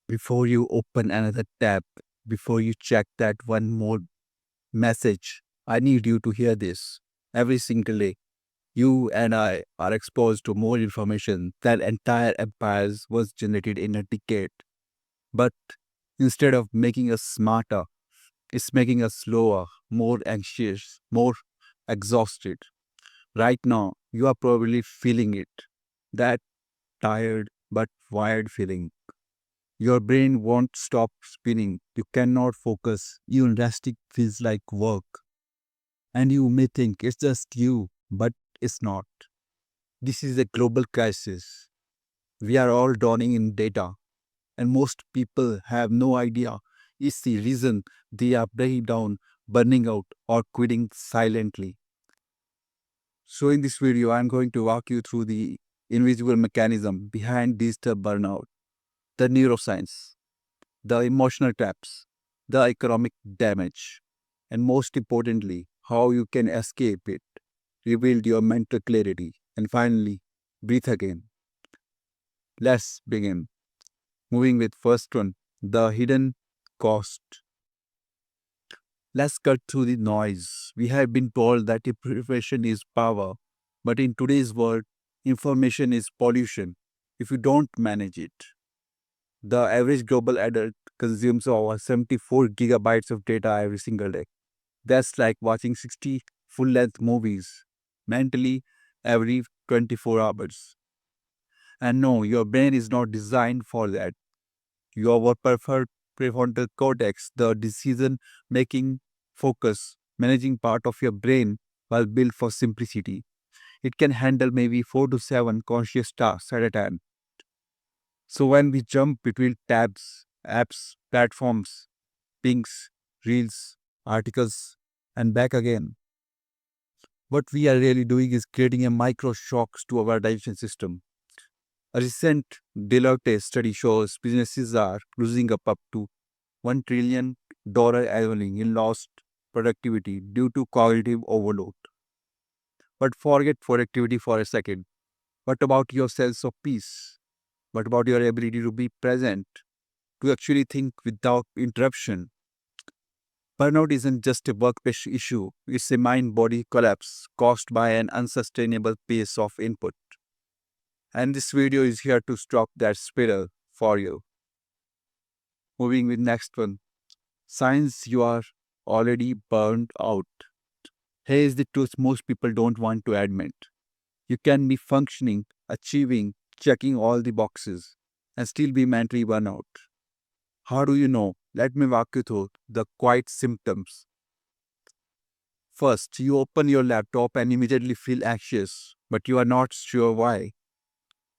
Before you open another tab, before you check that one more message, I need you to hear this. Every single day, you and I are exposed to more information than entire empires was generated in a decade. But instead of making us smarter, it's making us slower, more anxious, more exhausted. Right now, you are probably feeling it. That tired but wired feeling. Your brain won't stop spinning. You cannot focus. Even resting feels like work. And you may think it's just you, but it's not. This is a global crisis. We are all drowning in data, and most people have no idea it's the reason they are breaking down, burning out, or quitting silently. So, in this video, I'm going to walk you through the invisible mechanism behind digital burnout, the neuroscience, the emotional traps, the economic damage, and most importantly, how you can escape it, rebuild your mental clarity, and finally, breathe again. Let's begin. Moving with first one, the hidden cost. Let's cut through the noise. We have been told that information is power, but in today's world, information is pollution if you don't manage it. The average global adult consumes over 74 gigabytes of data every single day. That's like watching 60 full length movies mentally every 24 hours. And no, your brain is not designed for that. Your preferred prefrontal cortex, the decision making focus, managing part of your brain, was built for simplicity. It can handle maybe 4 to 7 conscious tasks at a time. So when we jump between tabs, apps, platforms, pings, reels, articles, and back again, what we are really doing is creating a micro shocks to our attention system. A recent Deloitte study shows businesses are losing up to $1 trillion annually in lost productivity due to cognitive overload. But forget productivity for a second. What about your sense of peace? What about your ability to be present, to actually think without interruption? Burnout isn't just a workplace issue, it's a mind body collapse caused by an unsustainable pace of input. And this video is here to stop that spiral for you. Moving with next one. Signs you are already burned out. Here is the truth most people don't want to admit. You can be functioning, achieving, checking all the boxes, and still be mentally burnout. How do you know? Let me walk you through the quiet symptoms. First, you open your laptop and immediately feel anxious, but you are not sure why.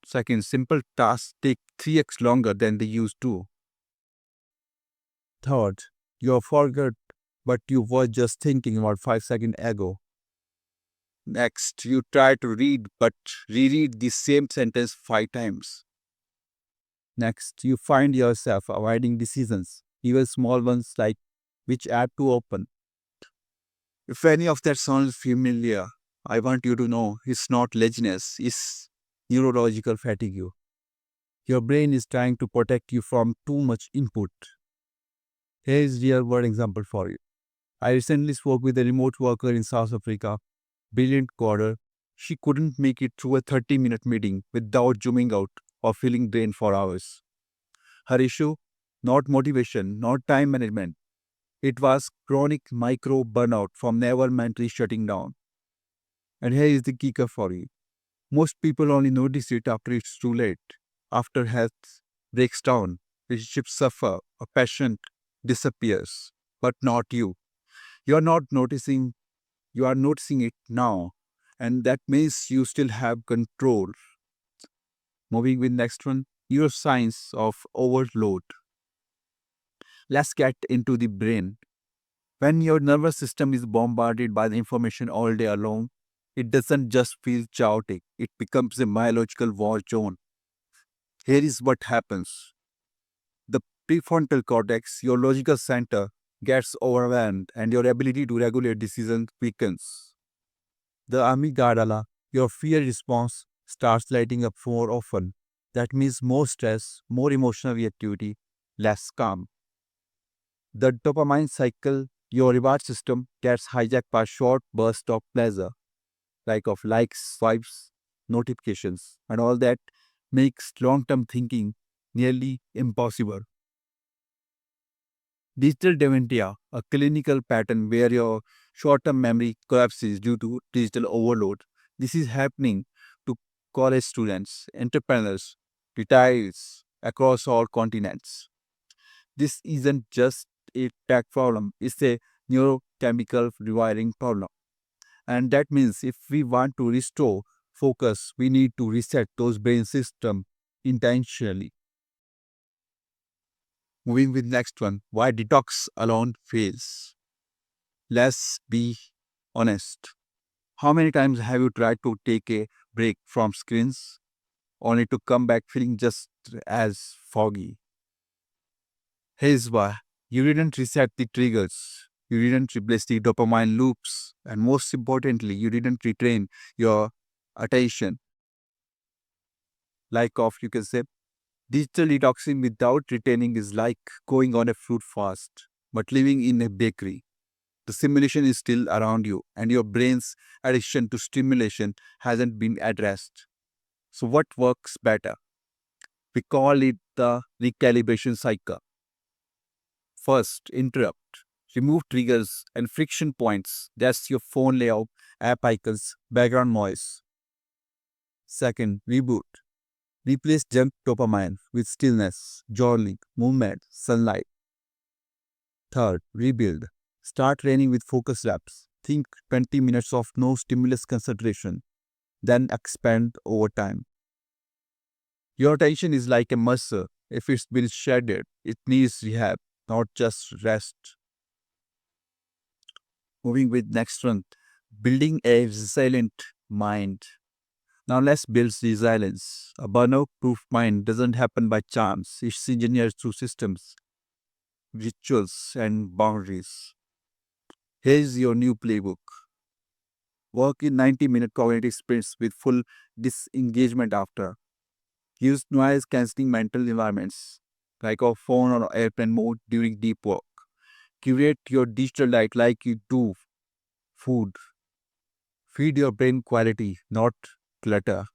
Second, simple tasks take 3x longer than they used to. Third, you forgot but you were just thinking about 5 seconds ago. Next, you try to read but reread the same sentence 5 times. Next, you find yourself avoiding decisions, even small ones like which app to open. If any of that sounds familiar, I want you to know it's not laziness, it's neurological fatigue. Your brain is trying to protect you from too much input. Here is real world example for you. I recently spoke with a remote worker in South Africa, brilliant coder. She couldn't make it through a 30-minute meeting without zooming out or feeling drained for hours. Her issue? Not motivation, not time management. It was chronic micro burnout from never mentally shutting down. And here is the kicker for you. Most people only notice it after it's too late. After health breaks down, relationships suffer, a passion disappears. But not you. You are not noticing, you are noticing it now. And that means you still have control. Moving with next one, your signs of overload. Let's get into the brain. When your nervous system is bombarded by the information all day long, it doesn't just feel chaotic, it becomes a biological war zone. Here is what happens. The prefrontal cortex, your logical center, gets overwhelmed and your ability to regulate decisions weakens. The amygdala, your fear response, starts lighting up more often. That means more stress, more emotional reactivity, less calm. The dopamine cycle, your reward system gets hijacked by short bursts of pleasure, like of likes, swipes, notifications, and all that makes long-term thinking nearly impossible. Digital dementia, a clinical pattern where your short-term memory collapses due to digital overload. This is happening to college students, entrepreneurs, retirees across all continents. This isn't just a tech problem, it's a neurochemical rewiring problem. And that means if we want to restore focus, we need to reset those brain systems intentionally. Moving with next one, why detox alone fails. Let's be honest. How many times have you tried to take a break from screens only to come back feeling just as foggy? Here's why. You didn't reset the triggers. You didn't replace the dopamine loops. And most importantly, you didn't retrain your attention. Like of you can say, digital detoxing without retaining is like going on a fruit fast, but living in a bakery. The simulation is still around you, and your brain's addiction to stimulation hasn't been addressed. So, what works better? We call it the recalibration cycle. First, interrupt. Remove triggers and friction points. That's your phone layout, app icons, background noise. Second, reboot. Replace junk dopamine with stillness, journaling, movement, sunlight. Third, rebuild. Start training with focus reps. Think 20 minutes of no stimulus concentration, then expand over time. Your attention is like a muscle. If it's been shattered, it needs rehab, not just rest. Moving with next one, building a resilient mind. Now let's build resilience. A burnout-proof mind doesn't happen by chance. It's engineered through systems, rituals, and boundaries. Here's your new playbook. Work in 90-minute cognitive sprints with full disengagement after. Use noise-canceling mental environments, like a phone or airplane mode during deep work. Curate your digital diet like you do food. Feed your brain quality, not clutter.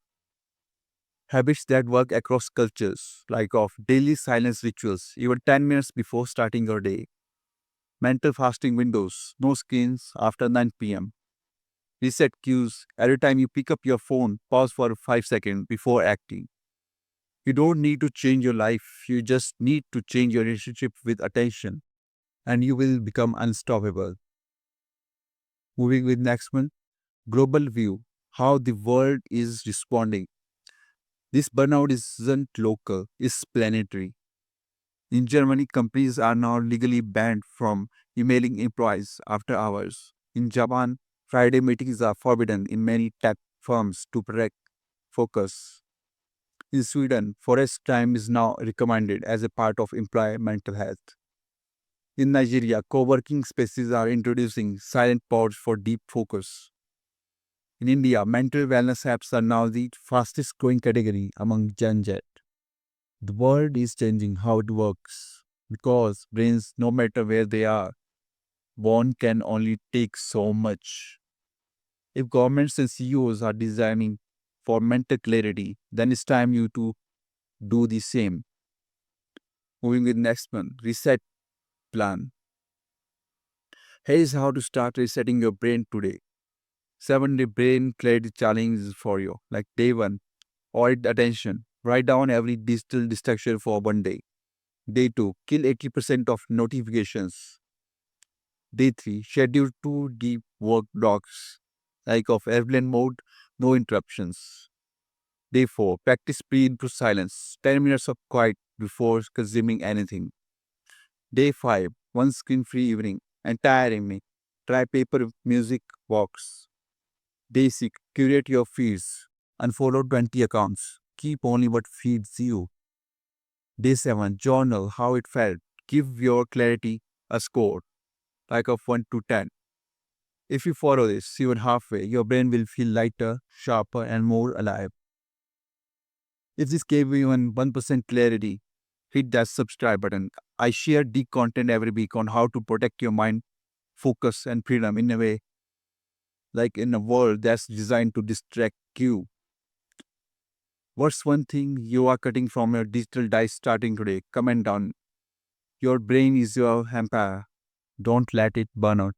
Habits that work across cultures, like of daily silence rituals, even 10 minutes before starting your day. Mental fasting windows, no screens after 9 p.m. Reset cues. Every time you pick up your phone, pause for 5 seconds before acting. You don't need to change your life, you just need to change your relationship with attention, and you will become unstoppable. Moving with next one, global view, how the world is responding. This burnout isn't local, it's planetary. In Germany, companies are now legally banned from emailing employees after hours. In Japan, Friday meetings are forbidden in many tech firms to protect focus. In Sweden, forest time is now recommended as a part of employee mental health. In Nigeria, co-working spaces are introducing silent pods for deep focus. In India, mental wellness apps are now the fastest growing category among Gen Z. The world is changing how it works because brains, no matter where they are, one can only take so much. If governments and CEOs are designing for mental clarity, then it's time you to do the same. Moving with next one, reset plan. Here's how to start resetting your brain today. 7-day brain clarity challenges for you. Like day one, audit attention. Write down every digital distraction for one day. Day 2, kill 80% of notifications. Day 3, schedule 2 deep work blocks, like of airplane mode, no interruptions. Day 4, practice breathe into silence, 10 minutes of quiet before consuming anything. Day 5, one screen free evening, entire evening. Try paper music walks. Day 6, curate your feeds. Unfollow 20 accounts. Keep only what feeds you. Day 7, journal how it felt. Give your clarity a score, like of 1 to 10. If you follow this even halfway, your brain will feel lighter, sharper, and more alive. If this gave you even 1% clarity, hit that subscribe button. I share deep content every week on how to protect your mind, focus, and freedom in a way, like in a world that's designed to distract you. What's one thing you are cutting from your digital diet starting today? Comment down. Your brain is your empire. Don't let it burn out.